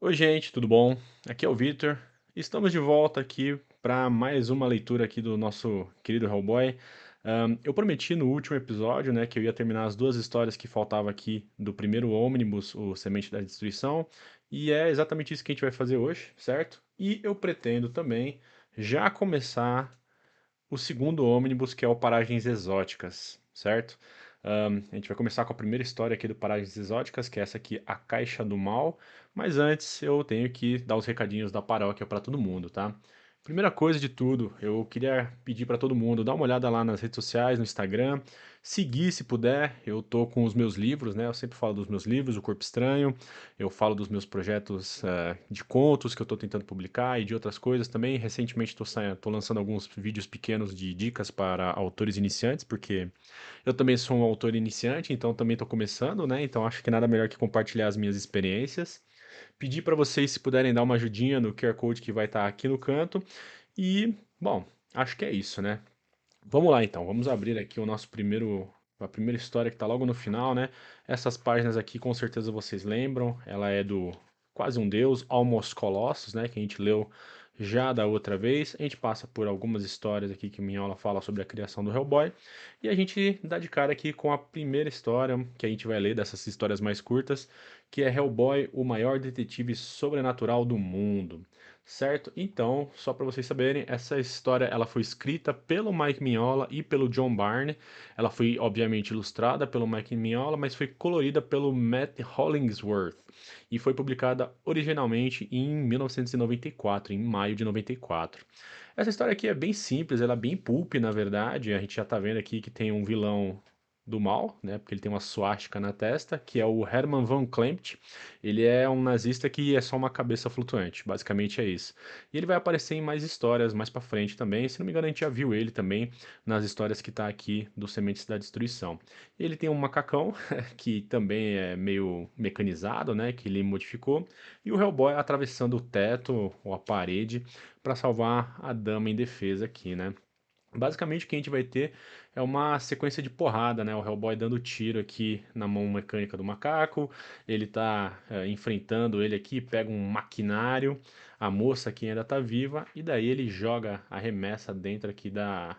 Oi, gente, tudo bom? Aqui é o Vitor. Estamos de volta aqui para mais uma leitura aqui do nosso querido Hellboy. Eu prometi no último episódio, né, que eu ia terminar as duas histórias que faltavam aqui do primeiro ônibus, o Semente da Destruição, e é exatamente isso que a gente vai fazer hoje, certo? E eu pretendo também já começar o segundo ônibus, que é o Paragens Exóticas, certo? A gente vai começar com a primeira história aqui do Paragens Exóticas, que é essa aqui, A Caixa do Mal. Mas antes eu tenho que dar os recadinhos da paróquia para todo mundo, tá? Primeira coisa de tudo, eu queria pedir para todo mundo dar uma olhada lá nas redes sociais, no Instagram, seguir se puder. Eu tô com os meus livros, né? Eu sempre falo dos meus livros, O Corpo Estranho. Eu falo dos meus projetos de contos que eu estou tentando publicar e de outras coisas também. Recentemente estou lançando alguns vídeos pequenos de dicas para autores iniciantes, porque eu também sou um autor iniciante, então também estou começando, né? Então acho que nada melhor que compartilhar as minhas experiências. Pedir para vocês se puderem dar uma ajudinha no QR Code que vai estar aqui no canto. E, bom, acho que é isso, né? Vamos lá então, vamos abrir aqui o nosso a primeira história que está logo no final, né? Essas páginas aqui com certeza vocês lembram, ela é do Quase um Deus, Almost Colossus, né? Que a gente leu já da outra vez. A gente passa por algumas histórias aqui que Minhola fala sobre a criação do Hellboy. E a gente dá de cara aqui com a primeira história que a gente vai ler dessas histórias mais curtas, que é Hellboy, o maior detetive sobrenatural do mundo. Certo? Então, só para vocês saberem, essa história ela foi escrita pelo Mike Mignola e pelo John Byrne. Ela foi obviamente ilustrada pelo Mike Mignola, mas foi colorida pelo Matt Hollingsworth e foi publicada originalmente em 1994, em maio de 94. Essa história aqui é bem simples, ela é bem pulp, na verdade. A gente já tá vendo aqui que tem um vilão do mal, né? Porque ele tem uma suástica na testa, que é o Herman von Klempt. Ele é um nazista que é só uma cabeça flutuante, basicamente é isso. E ele vai aparecer em mais histórias mais pra frente também. Se não me engano, a gente já viu ele também nas histórias que tá aqui do Sementes da Destruição. Ele tem um macacão que também é meio mecanizado, né? Que ele modificou. E o Hellboy atravessando o teto ou a parede para salvar a dama em defesa aqui, né? Basicamente o que a gente vai ter é uma sequência de porrada, né? O Hellboy dando tiro aqui na mão mecânica do macaco, ele tá enfrentando ele aqui, pega um maquinário, a moça aqui ainda tá viva, e daí ele joga, arremessa dentro aqui da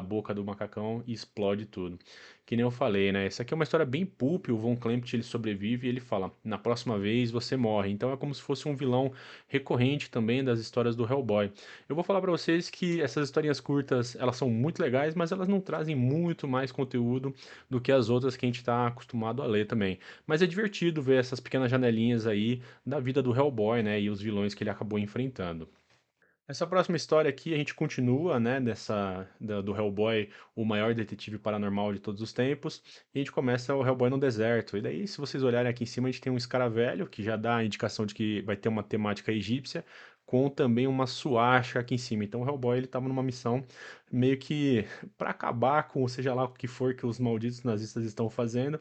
boca do macacão e explode tudo. Que nem eu falei, né? Isso aqui é uma história bem pulp, o Von Klempt ele sobrevive e ele fala, na próxima vez você morre. Então é como se fosse um vilão recorrente também das histórias do Hellboy. Eu vou falar pra vocês que essas historinhas curtas, elas são muito legais, mas elas não trazem muito mais conteúdo do que as outras que a gente tá acostumado a ler também. Mas é divertido ver essas pequenas janelinhas aí da vida do Hellboy, né? E os vilões que ele acabou enfrentando. Essa próxima história aqui a gente continua, né, do Hellboy, o maior detetive paranormal de todos os tempos, e a gente começa o Hellboy no deserto. E daí, se vocês olharem aqui em cima, a gente tem um escaravelho, que já dá a indicação de que vai ter uma temática egípcia, com também uma suástica aqui em cima. Então o Hellboy ele estava numa missão meio que para acabar com, seja lá o que for que os malditos nazistas estão fazendo.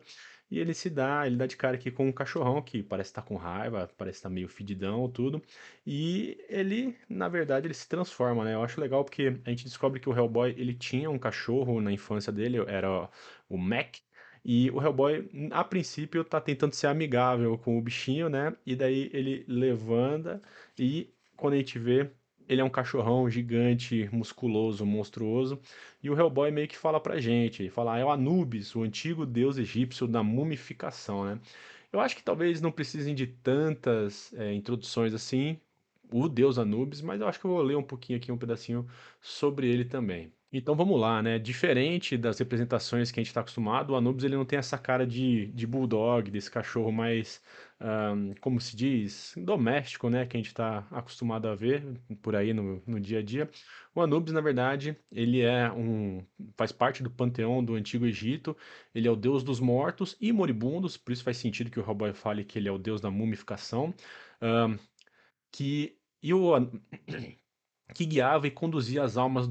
E ele dá de cara aqui com um cachorrão que parece estar com raiva, parece estar meio fedidão, tudo. E ele, na verdade, ele se transforma, né? Eu acho legal porque a gente descobre que o Hellboy, ele tinha um cachorro na infância dele, era o Mac, e o Hellboy, a princípio, tá tentando ser amigável com o bichinho, né? E daí ele levanta e quando a gente vê, ele é um cachorrão gigante, musculoso, monstruoso, e o Hellboy meio que fala pra gente, ele fala, ah, é o Anubis, o antigo deus egípcio da mumificação, né? Eu acho que talvez não precisem de tantas introduções assim, o deus Anubis, mas eu acho que eu vou ler um pouquinho aqui, um pedacinho sobre ele também. Então vamos lá, né? Diferente das representações que a gente está acostumado, o Anubis ele não tem essa cara de bulldog, desse cachorro mais, como se diz, doméstico, né? Que a gente está acostumado a ver por aí no dia a dia. O Anubis, na verdade, faz parte do panteão do Antigo Egito. Ele é o deus dos mortos e moribundos, por isso faz sentido que o Hellboy fale que ele é o deus da mumificação. Ahn, que e o que guiava e conduzia as almas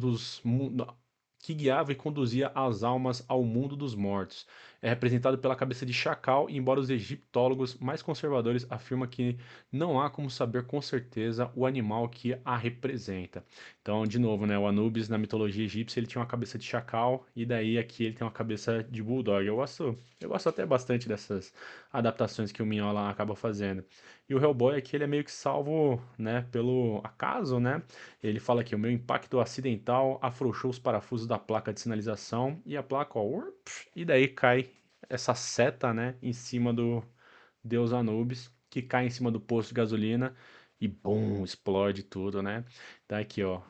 que guiava e conduzia as almas ao mundo dos mortos. é representado pela cabeça de chacal, embora os egiptólogos mais conservadores afirmam que não há como saber com certeza o animal que a representa. Então, de novo, né, o Anubis na mitologia egípcia ele tinha uma cabeça de chacal e daí aqui ele tem uma cabeça de bulldog. Eu gosto até bastante dessas adaptações que o Mignola acaba fazendo. E o Hellboy aqui ele é meio que salvo, né, pelo acaso, né? Ele fala que o meu impacto acidental afrouxou os parafusos da placa de sinalização e a placa, ó, e daí cai essa seta, né, em cima do deus Anubis, que cai em cima do posto de gasolina e bum, explode tudo, né? Tá aqui, ó,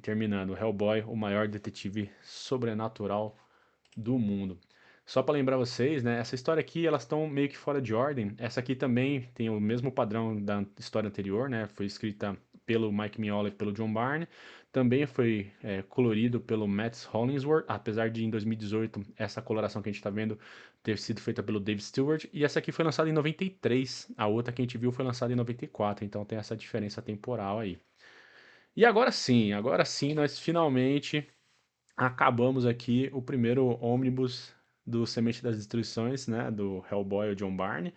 terminando, Hellboy, o maior detetive sobrenatural do mundo. Só para lembrar vocês, né, essa história aqui, elas estão meio que fora de ordem. Essa aqui também tem o mesmo padrão da história anterior, né? Foi escrita pelo Mike Mignola e pelo John Byrne. Também foi colorido pelo Matt Hollingsworth, apesar de em 2018 essa coloração que a gente está vendo ter sido feita pelo Dave Stewart. E essa aqui foi lançada em 93, a outra que a gente viu foi lançada em 94, então tem essa diferença temporal aí. E agora sim, nós finalmente acabamos aqui o primeiro ônibus do Semente das Destruições, né, do Hellboy, o John Byrne.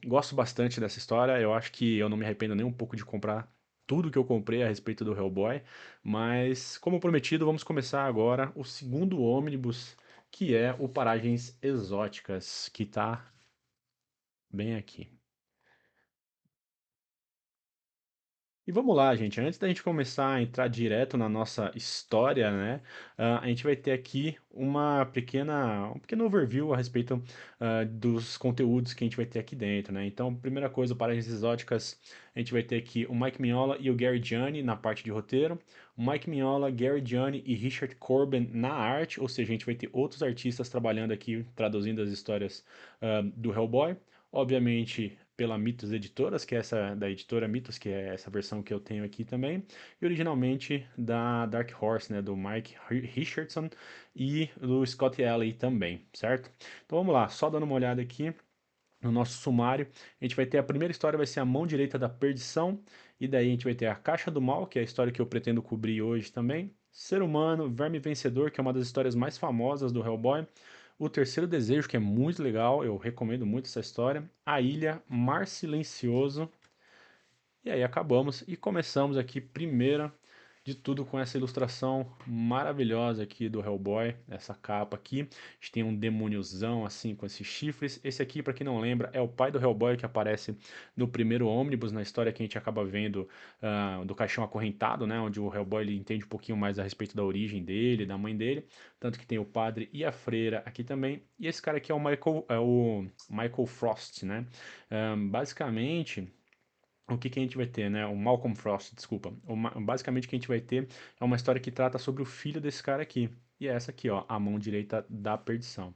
Gosto bastante dessa história, eu acho que eu não me arrependo nem um pouco de comprar tudo que eu comprei a respeito do Hellboy, mas como prometido, vamos começar agora o segundo ônibus, que é o Paragens Exóticas, que tá bem aqui. E vamos lá, gente. Antes da gente começar a entrar direto na nossa história, né? A gente vai ter aqui um pequeno overview a respeito dos conteúdos que a gente vai ter aqui dentro, né? Então, primeira coisa, Paragens Exóticas, a gente vai ter aqui o Mike Mignola e o Gary Gianni na parte de roteiro, o Mike Mignola, Gary Gianni e Richard Corben na arte, ou seja, a gente vai ter outros artistas trabalhando aqui, traduzindo as histórias do Hellboy. Obviamente, pela Mitos Editoras, que é essa da editora Mitos, que é essa versão que eu tenho aqui também, e originalmente da Dark Horse, né, do Mike Richardson e do Scott Ellie também, certo? Então vamos lá, só dando uma olhada aqui no nosso sumário, a gente vai ter a primeira história vai ser a Mão Direita da Perdição, e daí a gente vai ter a Caixa do Mal, que é a história que eu pretendo cobrir hoje também, Ser Humano, Verme Vencedor, que é uma das histórias mais famosas do Hellboy, o Terceiro Desejo, que é muito legal, eu recomendo muito essa história, A Ilha, Mar Silencioso, e aí acabamos e começamos aqui primeira de tudo com essa ilustração maravilhosa aqui do Hellboy, essa capa aqui. A gente tem um demôniozão assim com esses chifres. Esse aqui, para quem não lembra, é o pai do Hellboy que aparece no primeiro ônibus, na história que a gente acaba vendo do Caixão Acorrentado, né? Onde o Hellboy ele entende um pouquinho mais a respeito da origem dele, da mãe dele. Tanto que tem o padre e a freira aqui também. E esse cara aqui é o Michael Frost, né? Basicamente o que que a gente vai ter, né? O Malcolm Frost, desculpa. Basicamente o que a gente vai ter é uma história que trata sobre o filho desse cara aqui. E é essa aqui, ó, a mão direita da perdição.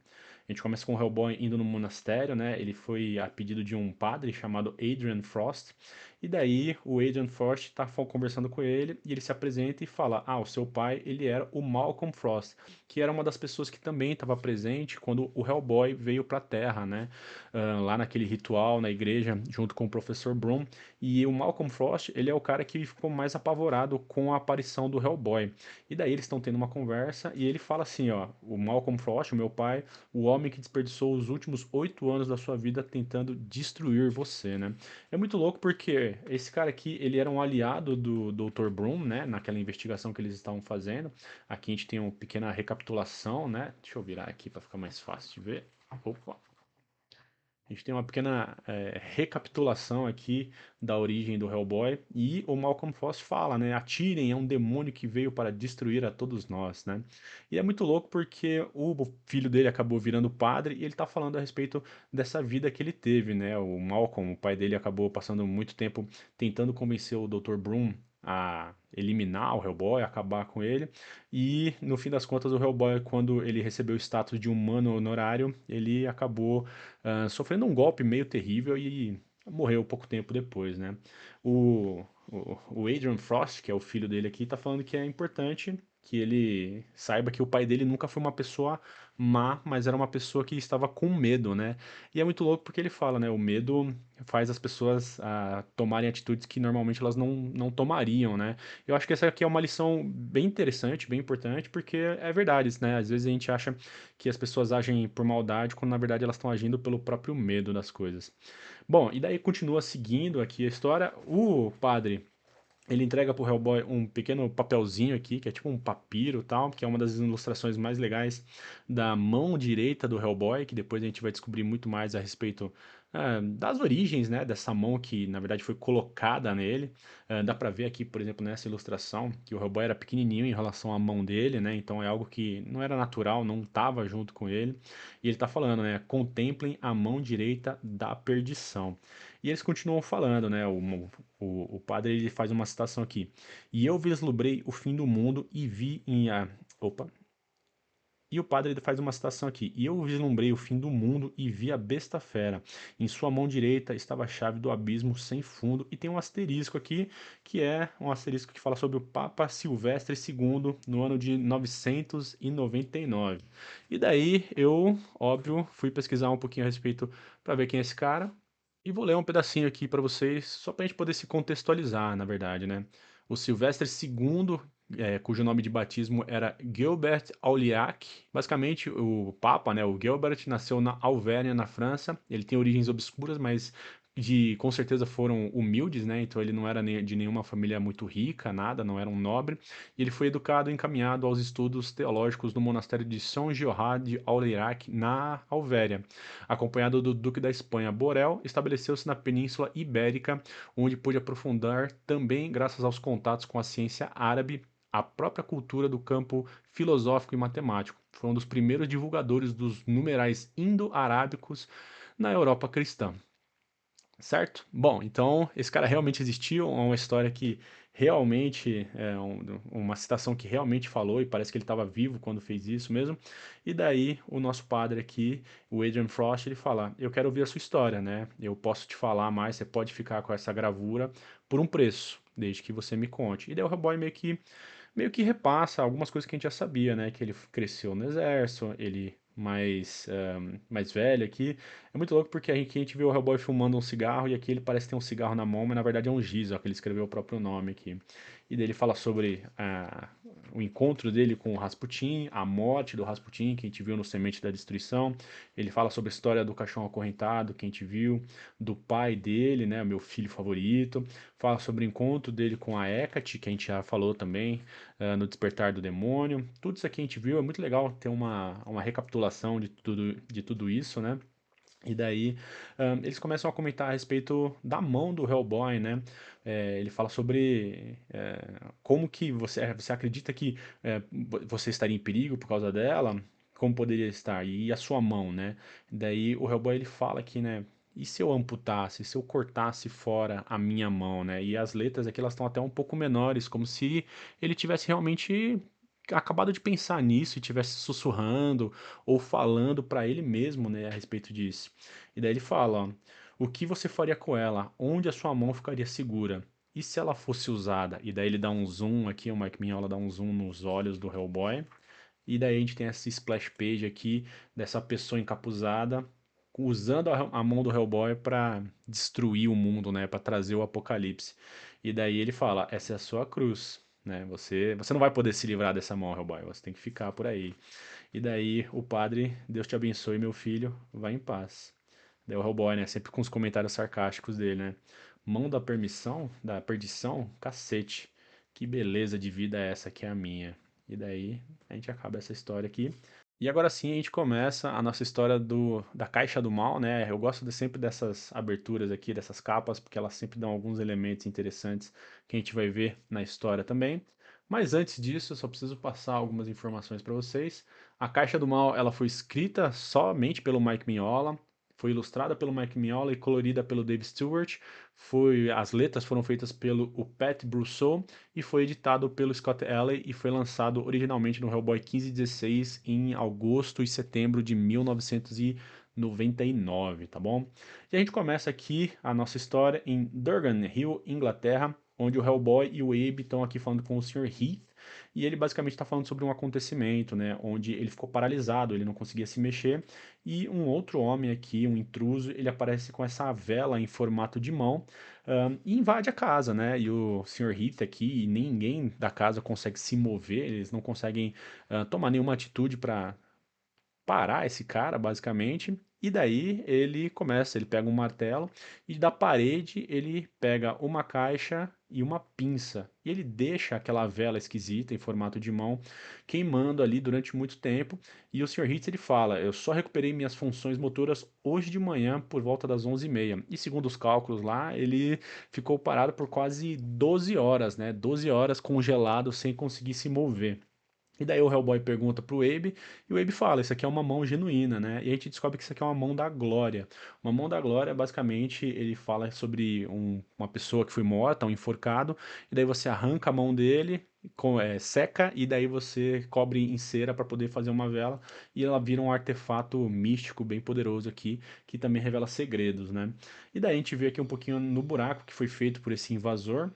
A gente começa com o Hellboy indo no monastério, né? Ele foi a pedido de um padre chamado Adrian Frost. E daí o Adrian Frost tá conversando com ele e ele se apresenta e fala: "Ah, o seu pai, ele era o Malcolm Frost, que era uma das pessoas que também estava presente quando o Hellboy veio para a Terra, né? Lá naquele ritual na igreja junto com o professor Broom. E o Malcolm Frost, ele é o cara que ficou mais apavorado com a aparição do Hellboy. E daí eles estão tendo uma conversa e ele fala assim, ó, o Malcolm Frost, o meu pai, o homem que desperdiçou os últimos 8 anos da sua vida tentando destruir você, né? É muito louco porque esse cara aqui, ele era um aliado do Dr. Broom, né? Naquela investigação que eles estavam fazendo. Aqui a gente tem uma pequena recapitulação, né? Deixa eu virar aqui para ficar mais fácil de ver. Opa. A gente tem uma pequena recapitulação aqui da origem do Hellboy e o Malcolm Frost fala, né? Atirem, é um demônio que veio para destruir a todos nós, né? E é muito louco porque o filho dele acabou virando padre e ele tá falando a respeito dessa vida que ele teve, né? O Malcolm, o pai dele, acabou passando muito tempo tentando convencer o Dr. Broom a eliminar o Hellboy, acabar com ele. E no fim das contas, o Hellboy, quando ele recebeu o status de humano honorário, ele acabou sofrendo um golpe meio terrível e morreu pouco tempo depois, né? O Adrian Frost, que é o filho dele aqui, tá falando que é importante que ele saiba que o pai dele nunca foi uma pessoa má, mas era uma pessoa que estava com medo, né? E é muito louco porque ele fala, né? O medo faz as pessoas tomarem atitudes que normalmente elas não tomariam, né? Eu acho que essa aqui é uma lição bem interessante, bem importante, porque é verdade, né? Às vezes a gente acha que as pessoas agem por maldade, quando na verdade elas estão agindo pelo próprio medo das coisas. Bom, e daí continua seguindo aqui a história. O padre, ele entrega pro Hellboy um pequeno papelzinho aqui, que é tipo um papiro e tal, que é uma das ilustrações mais legais da mão direita do Hellboy, que depois a gente vai descobrir muito mais a respeito das origens, né, dessa mão que na verdade foi colocada nele. Dá pra ver aqui, por exemplo, nessa ilustração, que o Hellboy era pequenininho em relação à mão dele, né, então é algo que não era natural, não tava junto com ele. E ele tá falando, né, contemplem a mão direita da perdição. E eles continuam falando, né? O padre ele faz uma citação aqui. E eu vislumbrei o fim do mundo e vi em a. Opa. E o padre ele faz uma citação aqui. E eu vislumbrei o fim do mundo e vi a besta fera. Em sua mão direita estava a chave do abismo sem fundo. E tem um asterisco aqui, que é um asterisco que fala sobre o Papa Silvestre II no ano de 999. E daí eu, óbvio, fui pesquisar um pouquinho a respeito para ver quem é esse cara. E vou ler um pedacinho aqui para vocês, só para a gente poder se contextualizar, na verdade, né? O Silvestre II, cujo nome de batismo era Gilbert Auliac. Basicamente, o Papa, né, o Gilbert, nasceu na Alvernia, na França. Ele tem origens obscuras, mas com certeza foram humildes, né? Então ele não era de nenhuma família muito rica, nada, não era um nobre. E ele foi educado e encaminhado aos estudos teológicos no monastério de São Jorrad de Aulerac, na Alvéria. Acompanhado do duque da Espanha, Borel, estabeleceu-se na Península Ibérica, onde pôde aprofundar também graças aos contatos com a ciência árabe a própria cultura do campo filosófico e matemático. Foi um dos primeiros divulgadores dos numerais indo-arábicos na Europa cristã. Certo? Bom, então esse cara realmente existiu, é uma história que realmente uma citação que realmente falou e parece que ele estava vivo quando fez isso mesmo. E daí o nosso padre aqui, o Adrian Frost, ele fala: "Eu quero ouvir a sua história, né? Eu posso te falar mais, você pode ficar com essa gravura por um preço, desde que você me conte". E daí o Hellboy meio que repassa algumas coisas que a gente já sabia, né? Que ele cresceu no exército, ele mais velho aqui. É muito louco porque aqui a gente vê o Hellboy filmando um cigarro e aqui ele parece ter um cigarro na mão, mas na verdade é um giz, ó, que ele escreveu o próprio nome aqui. E daí ele fala sobre o encontro dele com o Rasputin, a morte do Rasputin, que a gente viu no Semente da Destruição. Ele fala sobre a história do caixão acorrentado, que a gente viu, do pai dele, né, o meu filho favorito. Fala sobre o encontro dele com a Hecate, que a gente já falou também, no Despertar do Demônio. Tudo isso aqui a gente viu, é muito legal ter uma recapitulação de tudo isso, né? E daí eles começam a comentar a respeito da mão do Hellboy, né? Ele fala sobre como que você acredita que você estaria em perigo por causa dela, como poderia estar, e a sua mão, né? Daí o Hellboy ele fala aqui, né? E se eu amputasse, se eu cortasse fora a minha mão, né? E as letras aqui elas estão até um pouco menores, como se ele tivesse realmente acabado de pensar nisso e tivesse sussurrando ou falando para ele mesmo, né, a respeito disso. E daí ele fala, ó, o que você faria com ela? Onde a sua mão ficaria segura? E se ela fosse usada? E daí ele dá um zoom aqui, o Mike Mignola dá um zoom nos olhos do Hellboy. E daí a gente tem essa splash page aqui dessa pessoa encapuzada usando a mão do Hellboy para destruir o mundo, né, para trazer o apocalipse. E daí ele fala: "Essa é a sua cruz, né? Você não vai poder se livrar dessa mão, Hellboy. Você tem que ficar por aí". E daí o padre, Deus te abençoe, meu filho, vai em paz. Daí o Hellboy, né, sempre com os comentários sarcásticos dele, né? Mão da perdição, cacete. Que beleza de vida é essa que é a minha. E daí a gente acaba essa história aqui. E agora sim a gente começa a nossa história da Caixa do Mal, né? Eu gosto sempre dessas aberturas aqui, dessas capas, porque elas sempre dão alguns elementos interessantes que a gente vai ver na história também. Mas antes disso, eu só preciso passar algumas informações para vocês. A Caixa do Mal, ela foi escrita somente pelo Mike Mignola, foi ilustrada pelo Mike Mignola e colorida pelo Dave Stewart. As letras foram feitas pelo o Pat Brousseau e foi editado pelo Scott Ellie e foi lançado originalmente no Hellboy 1516 em agosto e setembro de 1999, tá bom? E a gente começa aqui a nossa história em Durgan Hill, Inglaterra, onde o Hellboy e o Abe estão aqui falando com o Sr. Heath, e ele basicamente está falando sobre um acontecimento, né, onde ele ficou paralisado, ele não conseguia se mexer, e um outro homem aqui, um intruso, ele aparece com essa vela em formato de mão, e invade a casa, né, e o Senhor Heath aqui, e ninguém da casa consegue se mover, eles não conseguem tomar nenhuma atitude para parar esse cara, basicamente. E daí ele pega um martelo e da parede ele pega uma caixa e uma pinça. E ele deixa aquela vela esquisita em formato de mão queimando ali durante muito tempo. E o Sr. Hitz ele fala: "Eu só recuperei minhas funções motoras hoje de manhã por volta das 11h30". E segundo os cálculos lá, ele ficou parado por quase 12 horas, né? 12 horas congelado sem conseguir se mover. E daí o Hellboy pergunta pro Abe, e o Abe fala, isso aqui é uma mão genuína, né? E a gente descobre que isso aqui é uma mão da glória. Uma mão da glória, basicamente, ele fala sobre uma pessoa que foi morta, um enforcado, e daí você arranca a mão dele, seca, e daí você cobre em cera para poder fazer uma vela, e ela vira um artefato místico bem poderoso aqui, que também revela segredos, né? E daí a gente vê aqui um pouquinho no buraco que foi feito por esse invasor,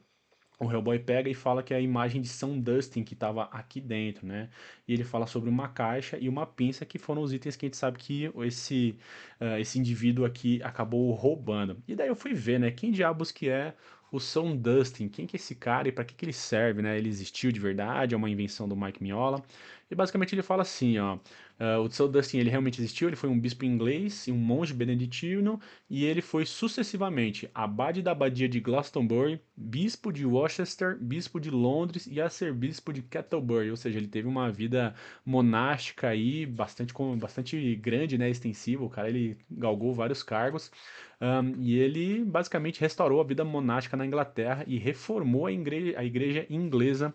o Hellboy pega e fala que é a imagem de São Dustin que estava aqui dentro, né? E ele fala sobre uma caixa e uma pinça que foram os itens que a gente sabe que esse indivíduo aqui acabou roubando. E daí eu fui ver, né? Quem diabos que é o São Dustin? Quem que é esse cara e para que que ele serve, né? Ele existiu de verdade? É uma invenção do Mike Mignola? E basicamente ele fala assim, ó. O São Dustin ele realmente existiu, ele foi um bispo inglês e um monge beneditino e ele foi sucessivamente abade da abadia de Glastonbury, bispo de Worcester, bispo de Londres e arcebispo de Canterbury, ou seja, ele teve uma vida monástica aí bastante grande, né, extensiva, o cara ele galgou vários cargos, e ele basicamente restaurou a vida monástica na Inglaterra e reformou a igreja inglesa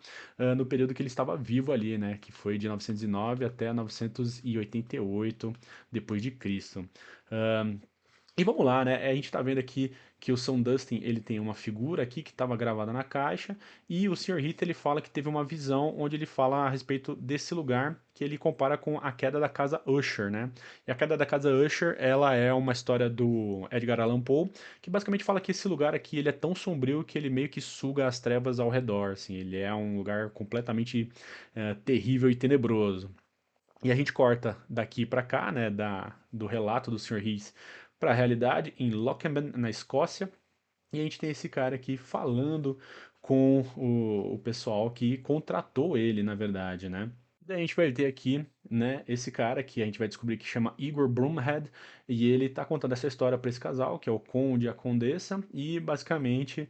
no período que ele estava vivo ali, né, que foi de 909 até 988 depois de Cristo. Um, e vamos lá, né? A gente tá vendo aqui que o São Dustin ele tem uma figura aqui que estava gravada na caixa e o Sr. Hit ele fala que teve uma visão onde ele fala a respeito desse lugar que ele compara com a queda da casa Usher, né? E a queda da casa Usher ela é uma história do Edgar Allan Poe que basicamente fala que esse lugar aqui ele é tão sombrio que ele meio que suga as trevas ao redor, assim. Ele é um lugar completamente terrível e tenebroso. E a gente corta daqui para cá, né, do relato do Sr. Rees para a realidade em Lochenden, na Escócia. E a gente tem esse cara aqui falando com o pessoal que contratou ele, na verdade, né? Daí a gente vai ter aqui, né, esse cara que a gente vai descobrir que chama Igor Broomhead, e ele tá contando essa história para esse casal, que é o conde e a condessa, e basicamente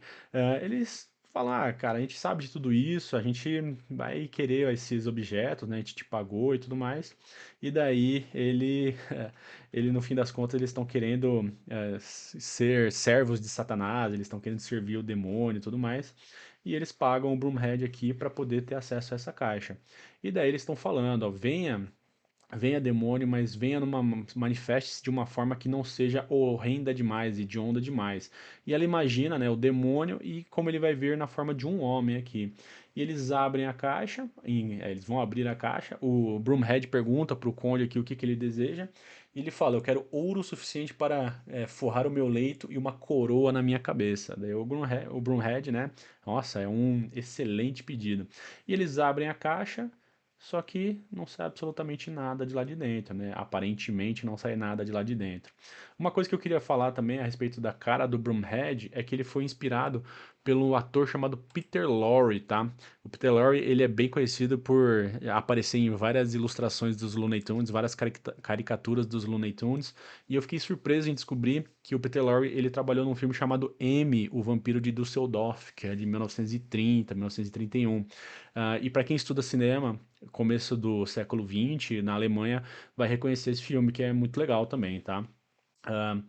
eles falam, ah, cara, a gente sabe de tudo isso, a gente vai querer esses objetos, né, a gente te pagou e tudo mais, e daí ele no fim das contas, eles estão querendo ser servos de Satanás, eles estão querendo servir o demônio e tudo mais, e eles pagam o Broomhead aqui para poder ter acesso a essa caixa. E daí eles estão falando, ó, venha demônio, mas venha manifeste-se de uma forma que não seja horrenda demais, hedionda demais. E ela imagina, né, o demônio e como ele vai vir na forma de um homem aqui. E eles abrem a caixa, eles vão abrir a caixa, o Broomhead pergunta para o conde aqui o que, que ele deseja, e ele fala, eu quero ouro suficiente para forrar o meu leito e uma coroa na minha cabeça. Daí o Broomhead, né, nossa, é um excelente pedido. E eles abrem a caixa, só que não sai absolutamente nada de lá de dentro, né? Aparentemente não sai nada de lá de dentro. Uma coisa que eu queria falar também a respeito da cara do Broomhead é que ele foi inspirado pelo ator chamado Peter Lorre, tá? O Peter Lorre, ele é bem conhecido por aparecer em várias ilustrações dos Looney Tunes, várias caricaturas dos Looney Tunes, e eu fiquei surpreso em descobrir que o Peter Lorre, ele trabalhou num filme chamado M, o Vampiro de Düsseldorf, que é de 1930, 1931. E para quem estuda cinema, começo do século XX, na Alemanha, vai reconhecer esse filme, que é muito legal também, tá? Ah,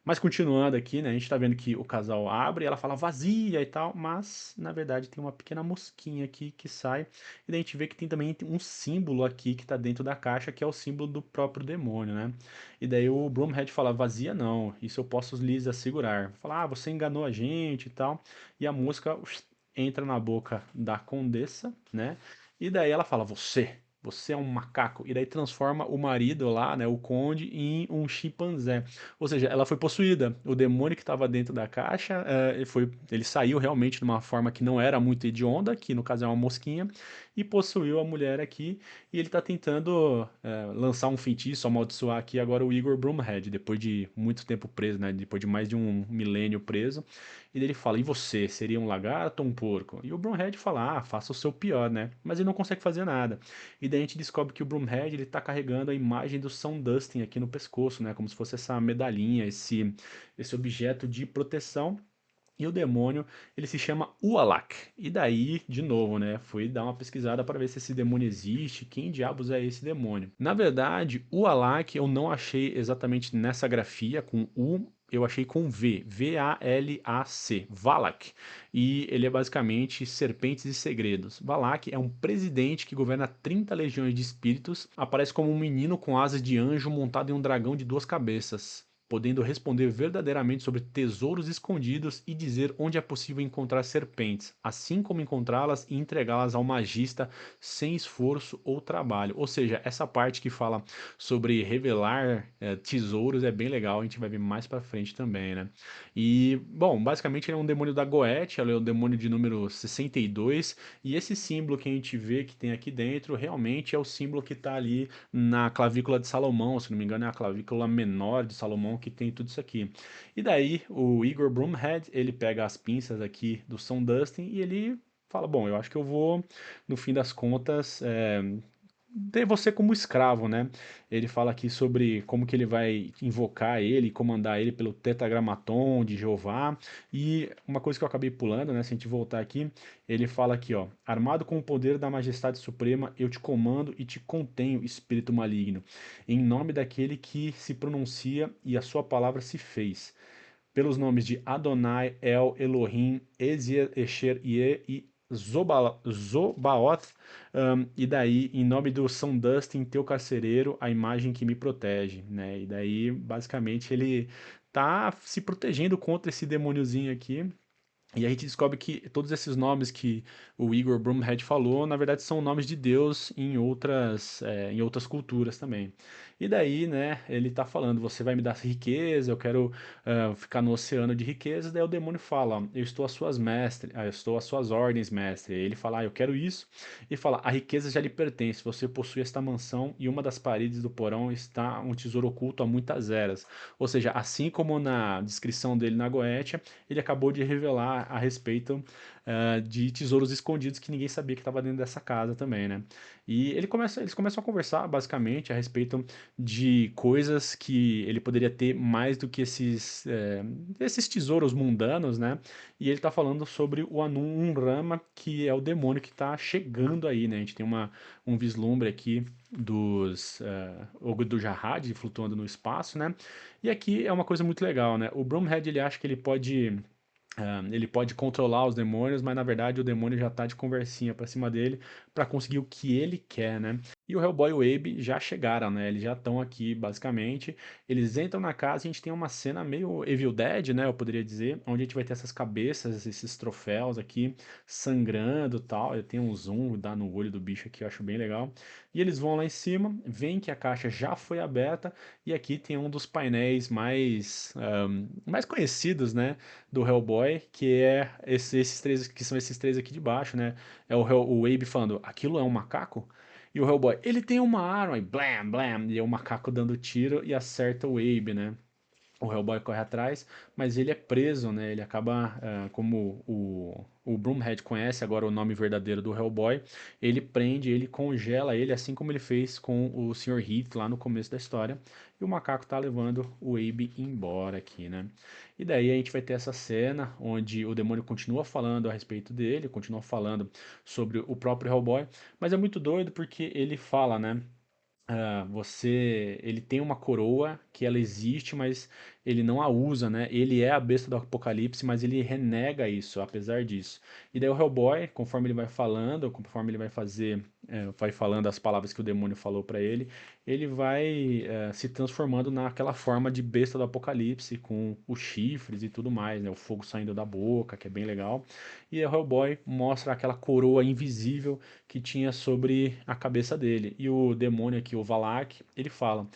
mas continuando aqui, né, a gente tá vendo que o casal abre, ela fala vazia e tal, mas na verdade tem uma pequena mosquinha aqui que sai, e daí a gente vê que tem também um símbolo aqui que tá dentro da caixa, que é o símbolo do próprio demônio, né? E daí o Broomhead fala, vazia não, isso eu posso lhes assegurar. Fala, ah, você enganou a gente e tal, e a mosca entra na boca da condessa, né? E daí ela fala, você. você é um macaco. E daí transforma o marido lá, né, o conde, em um chimpanzé. Ou seja, ela foi possuída. O demônio que estava dentro da caixa, ele saiu realmente de uma forma que não era muito hedionda, que no caso é uma mosquinha, e possuiu a mulher aqui. E ele está tentando lançar um feitiço, amaldiçoar aqui agora o Igor Brumhead, depois de muito tempo preso, né, depois de mais de um milênio preso. E daí ele fala: e você, seria um lagarto ou um porco? E o Brumhead fala: ah, faça o seu pior, né? Mas ele não consegue fazer nada. E daí a gente descobre que o Brumhead ele tá carregando a imagem do São Dustin aqui no pescoço, né? Como se fosse essa medalhinha, esse objeto de proteção. E o demônio, ele se chama Ualak. E daí, de novo, né, fui dar uma pesquisada para ver se esse demônio existe, quem diabos é esse demônio. Na verdade, Ualak eu não achei exatamente nessa grafia com U, eu achei com V, V-A-L-A-C, Valak. E ele é basicamente Serpentes e Segredos. Valak é um presidente que governa 30 legiões de espíritos, aparece como um menino com asas de anjo montado em um dragão de duas cabeças, podendo responder verdadeiramente sobre tesouros escondidos e dizer onde é possível encontrar serpentes, assim como encontrá-las e entregá-las ao magista sem esforço ou trabalho. Ou seja, essa parte que fala sobre revelar tesouros é bem legal, a gente vai ver mais pra frente também, né? E, bom, basicamente ele é um demônio da Goethe, ele é o demônio de número 62, e esse símbolo que a gente vê que tem aqui dentro realmente é o símbolo que tá ali na clavícula de Salomão, se não me engano é a clavícula menor de Salomão que tem tudo isso aqui. E daí o Igor Brumhead, ele pega as pinças aqui do São Dustin e ele fala, bom, eu acho que eu vou, no fim das contas, ter você como escravo, né? Ele fala aqui sobre como que ele vai invocar ele, comandar ele pelo tetragramaton de Jeová. E uma coisa que eu acabei pulando, né? Se a gente voltar aqui, ele fala aqui, ó: armado com o poder da majestade suprema, eu te comando e te contenho, espírito maligno, em nome daquele que se pronuncia e a sua palavra se fez. Pelos nomes de Adonai, El, Elohim, Ezier, Esher, Ie e Zobaoth, e daí, em nome do São Dustin, teu carcereiro, a imagem que me protege, né? E daí, basicamente, ele tá se protegendo contra esse demôniozinho aqui. E a gente descobre que todos esses nomes que o Igor Brumhead falou, na verdade, são nomes de Deus em outras culturas também. E daí, né, ele tá falando, você vai me dar riqueza, eu quero ficar no oceano de riquezas. Daí o demônio fala, eu estou às suas eu estou às suas ordens, mestre. E ele fala, eu quero isso. E fala, a riqueza já lhe pertence, você possui esta mansão e uma das paredes do porão está um tesouro oculto há muitas eras. Ou seja, assim como na descrição dele na Goetia, ele acabou de revelar a respeito de tesouros escondidos que ninguém sabia que estava dentro dessa casa também, né? E eles começam a conversar basicamente a respeito de coisas que ele poderia ter mais do que esses tesouros mundanos, né? E ele tá falando sobre o Anum Rama, que é o demônio que tá chegando aí, né? A gente tem um vislumbre aqui dos Ogre do Jahad flutuando no espaço, né? E aqui é uma coisa muito legal, né? O Brumhead ele acha que ele pode controlar os demônios, mas na verdade o demônio já tá de conversinha pra cima dele pra conseguir o que ele quer, né? E o Hellboy e o Abe já chegaram, né? Eles já estão aqui, basicamente. Eles entram na casa e a gente tem uma cena meio Evil Dead, né? Eu poderia dizer, onde a gente vai ter essas cabeças, esses troféus aqui sangrando e tal. Eu tenho um zoom, dá no olho do bicho aqui, eu acho bem legal. E eles vão lá em cima, veem que a caixa já foi aberta e aqui tem um dos painéis mais conhecidos, né? Do Hellboy, que é esses três, que são esses três aqui de baixo, né? É o Abe falando, aquilo é um macaco? E o Hellboy, ele tem uma arma, e blam, blam, e é o macaco dando tiro e acerta o Abe, né? O Hellboy corre atrás, mas ele é preso, né? Ele acaba, como o Broomhead conhece agora o nome verdadeiro do Hellboy, ele prende, ele congela ele, assim como ele fez com o Sr. Heath lá no começo da história. E o macaco tá levando o Abe embora aqui, né? E daí a gente vai ter essa cena onde o demônio continua falando a respeito dele, continua falando sobre o próprio Hellboy, mas é muito doido porque ele fala, né? Ele tem uma coroa que ela existe, mas ele não a usa, né? Ele é a besta do Apocalipse, mas ele renega isso, apesar disso. E daí o Hellboy, conforme ele vai falando, conforme ele vai fazer, vai falando as palavras que o demônio falou pra ele vai se transformando naquela forma de besta do Apocalipse, com os chifres e tudo mais, né? O fogo saindo da boca, que é bem legal. E o Hellboy mostra aquela coroa invisível que tinha sobre a cabeça dele. E o demônio aqui, o Valak, ele fala: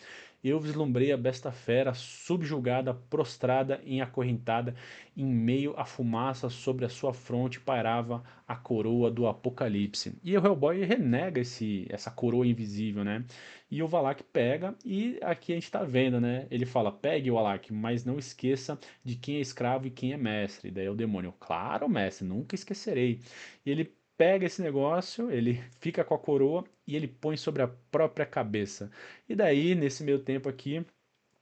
Eu vislumbrei a besta fera, subjugada, prostrada e acorrentada, em meio à fumaça sobre a sua fronte pairava a coroa do Apocalipse. E o Hellboy renega essa coroa invisível, né? E o Valak pega, e aqui a gente tá vendo, né? Ele fala: pegue o Valak, mas não esqueça de quem é escravo e quem é mestre. Daí o demônio: claro, mestre, nunca esquecerei. E ele pega esse negócio, ele fica com a coroa e ele põe sobre a própria cabeça. E daí, nesse meio tempo aqui,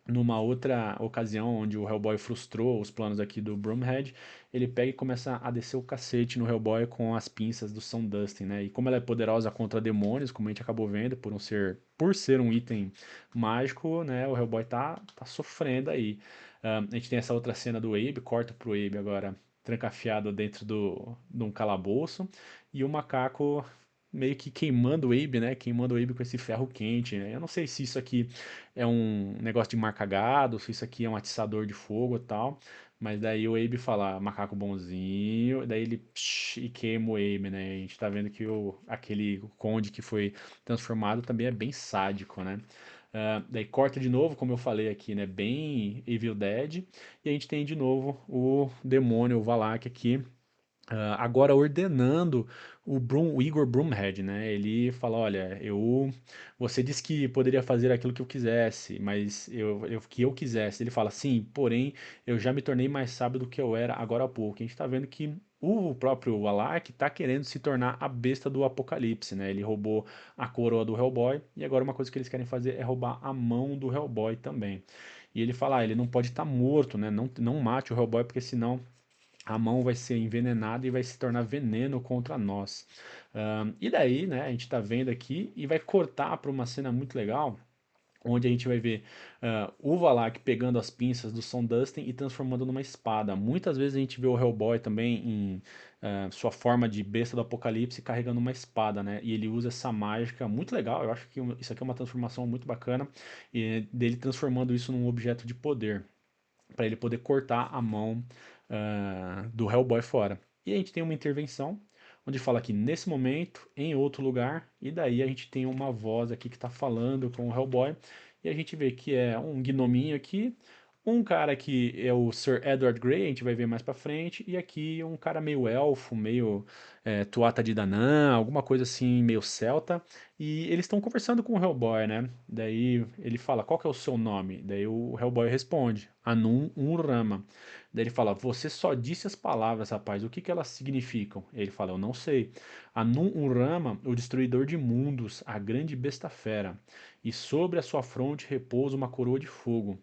numa outra ocasião onde o Hellboy frustrou os planos aqui do Broomhead, ele pega e começa a descer o cacete no Hellboy com as pinças do São Dustin, né? E como ela é poderosa contra demônios, como a gente acabou vendo, por ser um item mágico, né? O Hellboy tá sofrendo aí. A gente tem essa outra cena do Abe, corta pro Abe agora trancafiado dentro de um calabouço, e o macaco meio que queimando o Abe, né? Queimando o Abe com esse ferro quente, né? Eu não sei se isso aqui é um negócio de marca gado, se isso aqui é um atiçador de fogo e tal. Mas daí o Abe fala, macaco bonzinho, daí ele e queima o Abe, né? A gente tá vendo que aquele conde que foi transformado também é bem sádico, né? Daí corta de novo, como eu falei aqui, né? Bem Evil Dead. E a gente tem de novo o demônio, o Valak aqui, agora ordenando o Igor Broomhead, né? Ele fala: Olha, você disse que poderia fazer aquilo que eu quisesse, mas que eu quisesse. Ele fala: Sim, porém, eu já me tornei mais sábio do que eu era agora há pouco. A gente tá vendo que o próprio Alak tá querendo se tornar a besta do Apocalipse, né? Ele roubou a coroa do Hellboy e agora uma coisa que eles querem fazer é roubar a mão do Hellboy também. E ele fala: ele não pode estar morto, né? Não mate o Hellboy, porque senão a mão vai ser envenenada e vai se tornar veneno contra nós. E daí, né, a gente tá vendo aqui e vai cortar para uma cena muito legal, onde a gente vai ver o Valak pegando as pinças do Som Dustin e transformando numa espada. Muitas vezes a gente vê o Hellboy também em sua forma de besta do Apocalipse carregando uma espada, né? E ele usa essa mágica muito legal. Eu acho que isso aqui é uma transformação muito bacana, e dele transformando isso num objeto de poder para ele poder cortar a mão do Hellboy fora. E a gente tem uma intervenção onde fala que nesse momento, em outro lugar, e daí a gente tem uma voz aqui que está falando com o Hellboy, e a gente vê que é um gnominho aqui, um cara que é o Sir Edward Grey, a gente vai ver mais pra frente, e aqui um cara meio elfo, meio Tuata de Danann, alguma coisa assim, meio celta, e eles estão conversando com o Hellboy, né? Daí ele fala: Qual que é o seu nome? Daí o Hellboy responde: Anum Unrama. Daí ele fala: Você só disse as palavras, rapaz, o que que elas significam? Ele fala: Eu não sei. Anum Unrama, o destruidor de mundos, a grande besta fera, e sobre a sua fronte repousa uma coroa de fogo.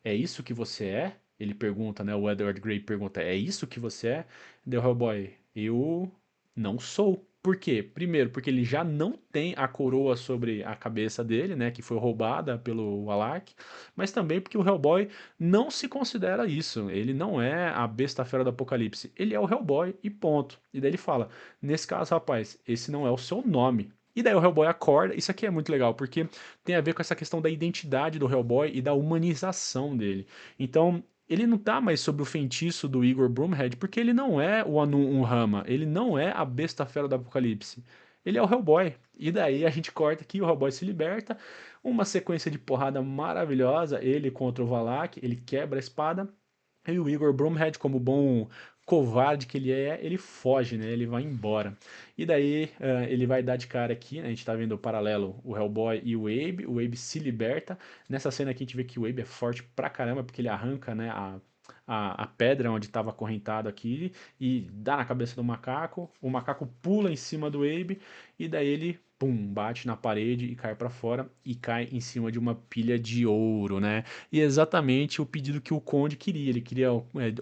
É isso que você é? Ele pergunta, né? O Edward Grey pergunta: É isso que você é? Daí o Hellboy: Eu não sou. Por quê? Primeiro, porque ele já não tem a coroa sobre a cabeça dele, né? Que foi roubada pelo Alak. Mas também porque o Hellboy não se considera isso. Ele não é a besta fera do Apocalipse. Ele é o Hellboy e ponto. E daí ele fala: Nesse caso, rapaz, esse não é o seu nome. E daí o Hellboy acorda. Isso aqui é muito legal, porque tem a ver com essa questão da identidade do Hellboy e da humanização dele. Então, ele não tá mais sob o feitiço do Igor Broomhead, porque ele não é o Anu Unrama, ele não é a besta fera do Apocalipse. Ele é o Hellboy. E daí a gente corta aqui, o Hellboy se liberta, uma sequência de porrada maravilhosa, ele contra o Valak, ele quebra a espada, e o Igor Broomhead, como bom covarde que ele foge, né? Ele vai embora. E daí ele vai dar de cara aqui, né? A gente tá vendo o paralelo, o Hellboy e o Abe se liberta. Nessa cena aqui a gente vê que o Abe é forte pra caramba, porque ele arranca, né, a pedra onde estava acorrentado aqui e dá na cabeça do macaco. O macaco pula em cima do Abe e daí ele pum, bate na parede e cai para fora e cai em cima de uma pilha de ouro, né? E é exatamente o pedido que o conde queria. Ele queria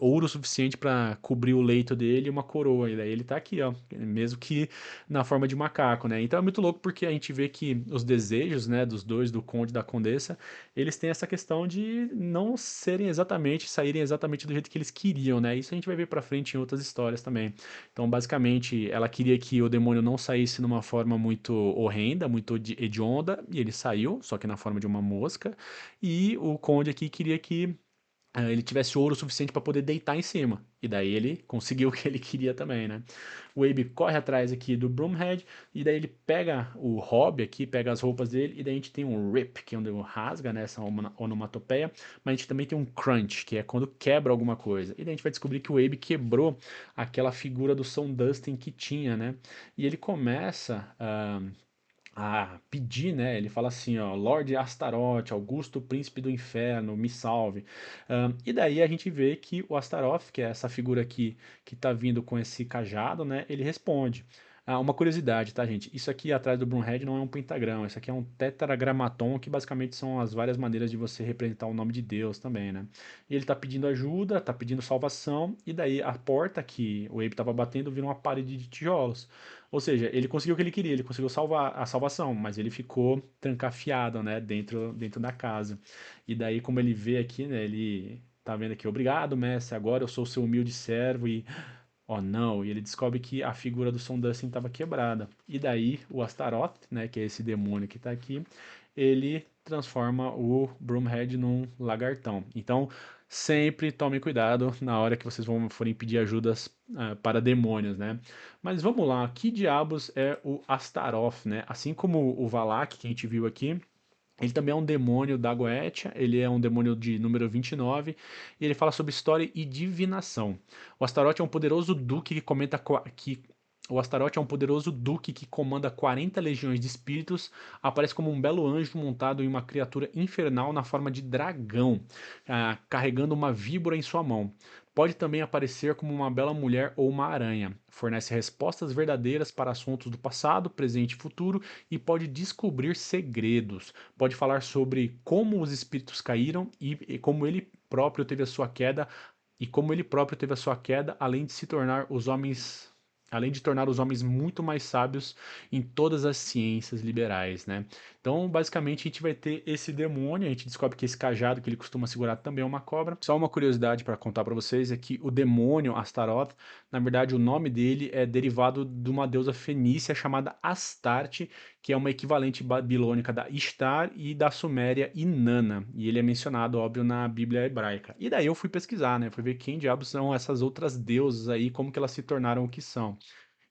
ouro suficiente para cobrir o leito dele e uma coroa. E daí ele tá aqui, ó, mesmo que na forma de macaco, né? Então é muito louco porque a gente vê que os desejos, né, dos dois, do conde e da condessa, eles têm essa questão de não serem exatamente, saírem exatamente do jeito que eles queriam, né? Isso a gente vai ver pra frente em outras histórias também. Então, basicamente, ela queria que o demônio não saísse numa forma muito horrenda, muito hedionda, e ele saiu, só que na forma de uma mosca. E o conde aqui queria que ele tivesse ouro suficiente para poder deitar em cima. E daí ele conseguiu o que ele queria também, né? O Abe corre atrás aqui do Broomhead, e daí ele pega o Hobby aqui, pega as roupas dele, e daí a gente tem um Rip, que é onde rasga, né, essa onomatopeia, mas a gente também tem um Crunch, que é quando quebra alguma coisa. E daí a gente vai descobrir que o Abe quebrou aquela figura do Som Dustin que tinha, né? E ele começa a pedir, né? Ele fala assim, ó, Lorde Astaroth, Augusto Príncipe do Inferno, me salve. E daí a gente vê que o Astaroth, que é essa figura aqui que tá vindo com esse cajado, né? Ele responde. Uma curiosidade, tá, gente? Isso aqui atrás do Broomhead não é um pentagrama, isso aqui é um tetragramaton, que basicamente são as várias maneiras de você representar o nome de Deus também, né? E ele tá pedindo ajuda, tá pedindo salvação, e daí a porta que o Abe tava batendo vira uma parede de tijolos. Ou seja, ele conseguiu o que ele queria, ele conseguiu salvar a salvação, mas ele ficou trancafiado, né, dentro da casa. E daí, como ele vê aqui, né, ele tá vendo aqui, obrigado, mestre, agora eu sou seu humilde servo e oh não, e ele descobre que a figura do Som Dustin estava quebrada. E daí o Astaroth, né, que é esse demônio que está aqui, ele transforma o Broomhead num lagartão. Então, sempre tome cuidado na hora que vocês forem pedir ajudas para demônios, né? Mas vamos lá, que diabos é o Astaroth, né? Assim como o Valak que a gente viu aqui, ele também é um demônio da Goetia, ele é um demônio de número 29, e ele fala sobre história e divinação. O Astaroth é um poderoso duque que comenta que o Astaroth é um poderoso duque que comanda 40 legiões de espíritos, aparece como um belo anjo montado em uma criatura infernal na forma de dragão, carregando uma víbora em sua mão. Pode também aparecer como uma bela mulher ou uma aranha. Fornece respostas verdadeiras para assuntos do passado, presente e futuro e pode descobrir segredos. Pode falar sobre como os espíritos caíram e como ele próprio teve a sua queda e como ele próprio teve a sua queda, além de tornar os homens muito mais sábios em todas as ciências liberais, né? Então, basicamente, a gente vai ter esse demônio, a gente descobre que esse cajado que ele costuma segurar também é uma cobra. Só uma curiosidade para contar para vocês é que o demônio Astaroth, na verdade, o nome dele é derivado de uma deusa fenícia chamada Astarte, que é uma equivalente babilônica da Ishtar e da Suméria Inanna. E ele é mencionado, óbvio, na Bíblia hebraica. E daí eu fui pesquisar, né? Fui ver quem diabos são essas outras deusas aí, como que elas se tornaram o que são.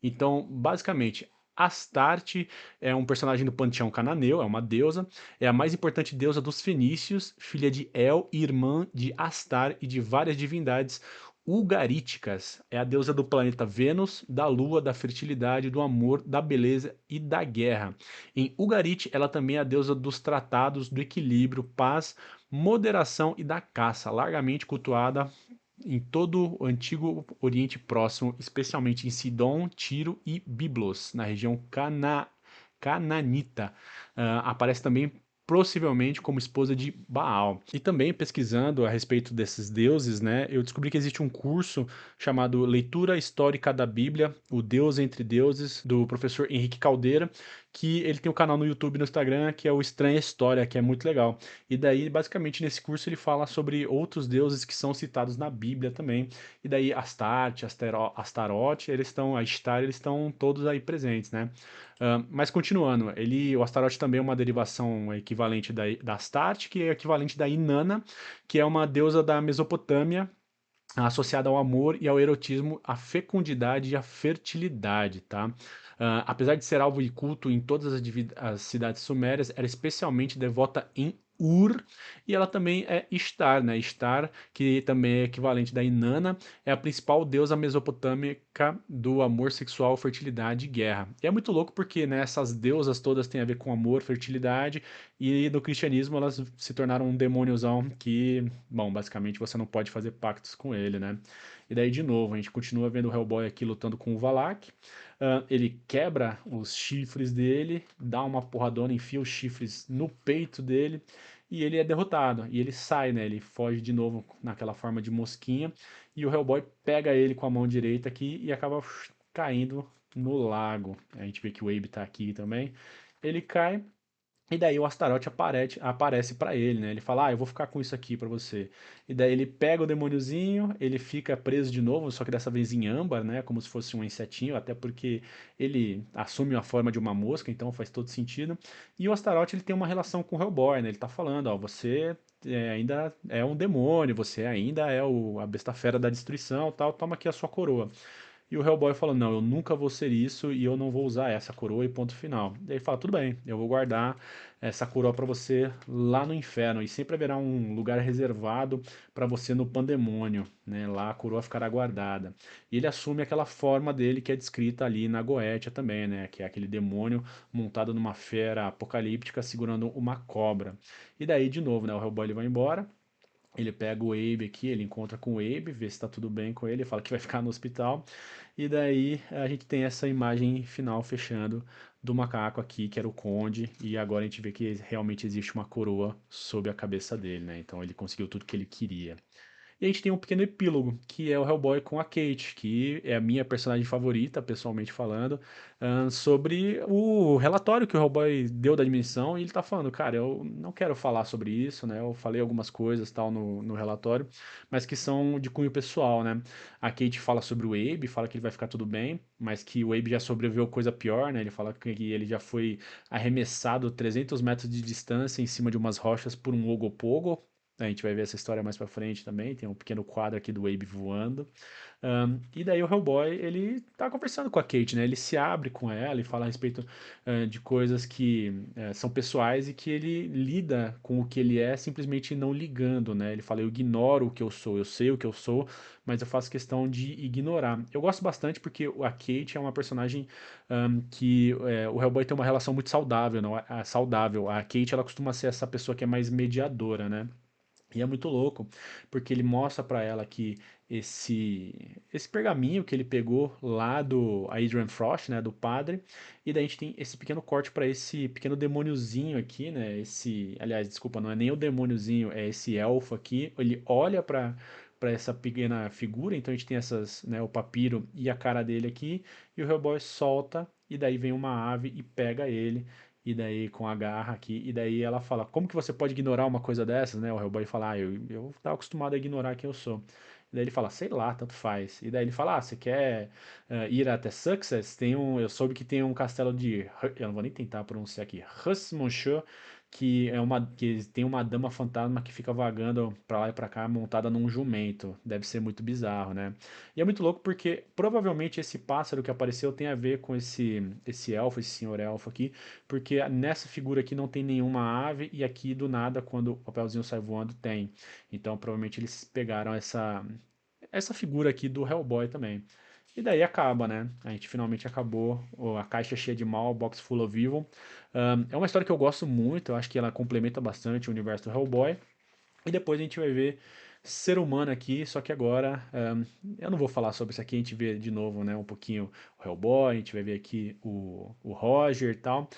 Então, basicamente, Astarte é um personagem do panteão cananeu, é uma deusa, é a mais importante deusa dos fenícios, filha de El e irmã de Astar e de várias divindades ugaríticas. É a deusa do planeta Vênus, da lua, da fertilidade, do amor, da beleza e da guerra. Em Ugarit, ela também é a deusa dos tratados, do equilíbrio, paz, moderação e da caça, largamente cultuada em todo o antigo Oriente Próximo, especialmente em Sidom, Tiro e Biblos, na região cananita. Aparece também possivelmente como esposa de Baal. E também pesquisando a respeito desses deuses, né, eu descobri que existe um curso chamado Leitura Histórica da Bíblia, O Deus entre Deuses, do professor Henrique Caldeira, que ele tem um canal no YouTube e no Instagram que é o Estranha História, que é muito legal. E daí, basicamente, nesse curso ele fala sobre outros deuses que são citados na Bíblia também. E daí Astarte, Astaroth, eles estão, a Ishtar, eles estão todos aí presentes, né? Mas continuando, o Astaroth também é uma derivação equivalente da Astarte, que é equivalente da Inanna, que é uma deusa da Mesopotâmia, associada ao amor e ao erotismo, à fecundidade e à fertilidade, tá? Apesar de ser alvo de culto em todas as cidades sumérias, era especialmente devota em Ur, e ela também é Ishtar, né? Ishtar, que também é equivalente da Inanna, é a principal deusa mesopotâmica do amor sexual, fertilidade e guerra. E é muito louco porque, né, essas deusas todas têm a ver com amor, fertilidade, e no cristianismo elas se tornaram um demôniozão que, bom, basicamente você não pode fazer pactos com ele, né? E daí, de novo, a gente continua vendo o Hellboy aqui lutando com o Valak. Ele quebra os chifres dele, dá uma porradona, enfia os chifres no peito dele e ele é derrotado. E ele sai, né? Ele foge de novo naquela forma de mosquinha. E o Hellboy pega ele com a mão direita aqui e acaba caindo no lago. A gente vê que o Abe tá aqui também. Ele cai, e daí o Astaroth aparece para ele, né? Ele fala, eu vou ficar com isso aqui para você. E daí ele pega o demôniozinho, ele fica preso de novo, só que dessa vez em âmbar, né? Como se fosse um insetinho, até porque ele assume a forma de uma mosca, então faz todo sentido. E o Astaroth, ele tem uma relação com o Hellboy, né? Ele tá falando, você ainda é um demônio, você ainda é a besta fera da destruição, tal, toma aqui a sua coroa. E o Hellboy fala: Não, eu nunca vou ser isso e eu não vou usar essa coroa e ponto final. Daí ele fala: Tudo bem, eu vou guardar essa coroa para você lá no inferno e sempre haverá um lugar reservado para você no pandemônio, né? Lá a coroa ficará guardada. E ele assume aquela forma dele que é descrita ali na Goetia também, né? Que é aquele demônio montado numa fera apocalíptica segurando uma cobra. E daí, de novo, né? O Hellboy ele vai embora. Ele pega o Abe aqui, ele encontra com o Abe, vê se tá tudo bem com ele, fala que vai ficar no hospital. E daí a gente tem essa imagem final fechando do macaco aqui, que era o Conde, e agora a gente vê que realmente existe uma coroa sob a cabeça dele, né? Então ele conseguiu tudo que ele queria. E a gente tem um pequeno epílogo, que é o Hellboy com a Kate, que é a minha personagem favorita, pessoalmente falando, sobre o relatório que o Hellboy deu da dimensão, e ele tá falando, cara, eu não quero falar sobre isso, né? Eu falei algumas coisas tal no relatório, mas que são de cunho pessoal, né? A Kate fala sobre o Abe, fala que ele vai ficar tudo bem, mas que o Abe já sobreviveu coisa pior, né? Ele fala que ele já foi arremessado 300 metros de distância em cima de umas rochas por um Ogopogo. A gente vai ver essa história mais pra frente também. Tem um pequeno quadro aqui do Abe voando. E daí o Hellboy, ele tá conversando com a Kate, né? Ele se abre com ela e fala a respeito de coisas que são pessoais e que ele lida com o que ele é simplesmente não ligando, né? Ele fala, eu ignoro o que eu sei o que eu sou, mas eu faço questão de ignorar. Eu gosto bastante porque a Kate é uma personagem que o Hellboy tem uma relação muito saudável, não? Saudável. A Kate, ela costuma ser essa pessoa que é mais mediadora, né? E é muito louco, porque ele mostra pra ela que esse pergaminho que ele pegou lá do Adrian Frost, né, do padre, e daí a gente tem esse pequeno corte pra esse pequeno demôniozinho aqui, né, aliás, desculpa, não é nem o demôniozinho, é esse elfo aqui, ele olha pra essa pequena figura, então a gente tem essas, né, o papiro e a cara dele aqui, e o Hellboy solta, e daí vem uma ave e pega ele, e daí com a garra aqui, e daí ela fala, como que você pode ignorar uma coisa dessas, né? O Hellboy fala, eu tava acostumado a ignorar quem eu sou. E daí ele fala, sei lá, tanto faz. E daí ele fala, você quer ir até Success? Eu soube que tem um castelo eu não vou nem tentar pronunciar aqui, Hussmanshire, que tem uma dama fantasma que fica vagando pra lá e pra cá montada num jumento. Deve ser muito bizarro, né? E é muito louco porque provavelmente esse pássaro que apareceu tem a ver com esse elfo, esse senhor elfo aqui, porque nessa figura aqui não tem nenhuma ave e aqui do nada, quando o papelzinho sai voando, tem. Então provavelmente eles pegaram essa figura aqui do Hellboy também. E daí acaba, né? A gente finalmente acabou. A caixa cheia de mal, box full of evil. É uma história que eu gosto muito, eu acho que ela complementa bastante o universo do Hellboy. E depois a gente vai ver ser humano aqui, só que agora eu não vou falar sobre isso aqui, a gente vê de novo, né, um pouquinho o Hellboy, a gente vai ver aqui o Roger e tal,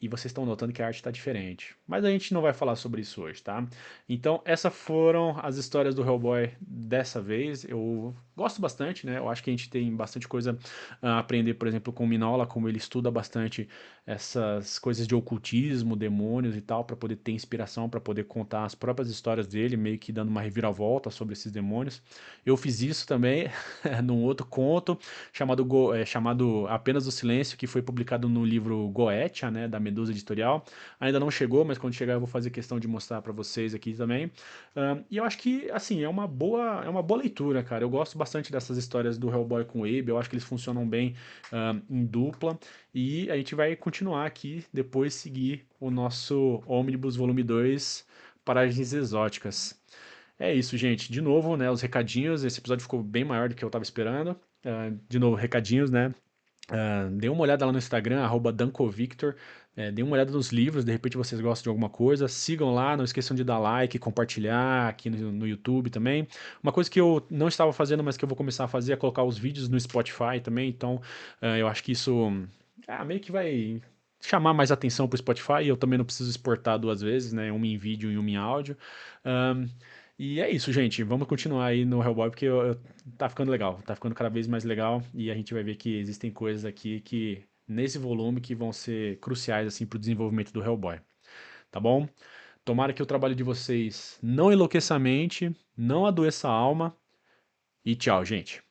e vocês estão notando que a arte está diferente, mas a gente não vai falar sobre isso hoje, tá? Então essas foram as histórias do Hellboy dessa vez, eu gosto bastante, né, eu acho que a gente tem bastante coisa a aprender, por exemplo, com o Minola, como ele estuda bastante essas coisas de ocultismo, demônios e tal, para poder ter inspiração, para poder contar as próprias histórias dele, meio que dando uma reviravolta sobre esses demônios. Eu fiz isso também num outro conto chamado Apenas o Silêncio, que foi publicado no livro Goetia, né, da Medusa Editorial. Ainda não chegou, mas quando chegar eu vou fazer questão de mostrar para vocês aqui também. E eu acho que, assim, é uma boa leitura, cara. Eu gosto bastante dessas histórias do Hellboy com o Abe, eu acho que eles funcionam bem em dupla. E a gente vai continuar aqui, depois seguir o nosso Omnibus Volume 2, Paragens Exóticas. É isso, gente. De novo, né, os recadinhos. Esse episódio ficou bem maior do que eu estava esperando. De novo, recadinhos, né? Dê uma olhada lá no Instagram, @dancovictor. Dê uma olhada nos livros, de repente vocês gostam de alguma coisa. Sigam lá, não esqueçam de dar like, compartilhar aqui no YouTube também. Uma coisa que eu não estava fazendo, mas que eu vou começar a fazer é colocar os vídeos no Spotify também. Então, eu acho que isso meio que vai chamar mais atenção para o Spotify. E eu também não preciso exportar duas vezes, né? Uma em vídeo e uma em áudio. Ahn, e é isso, gente. Vamos continuar aí no Hellboy, porque tá ficando legal. Tá ficando cada vez mais legal. E a gente vai ver que existem coisas aqui que, nesse volume, que vão ser cruciais, assim, pro desenvolvimento do Hellboy. Tá bom? Tomara que o trabalho de vocês não enlouqueça a mente, não adoeça a alma. E tchau, gente.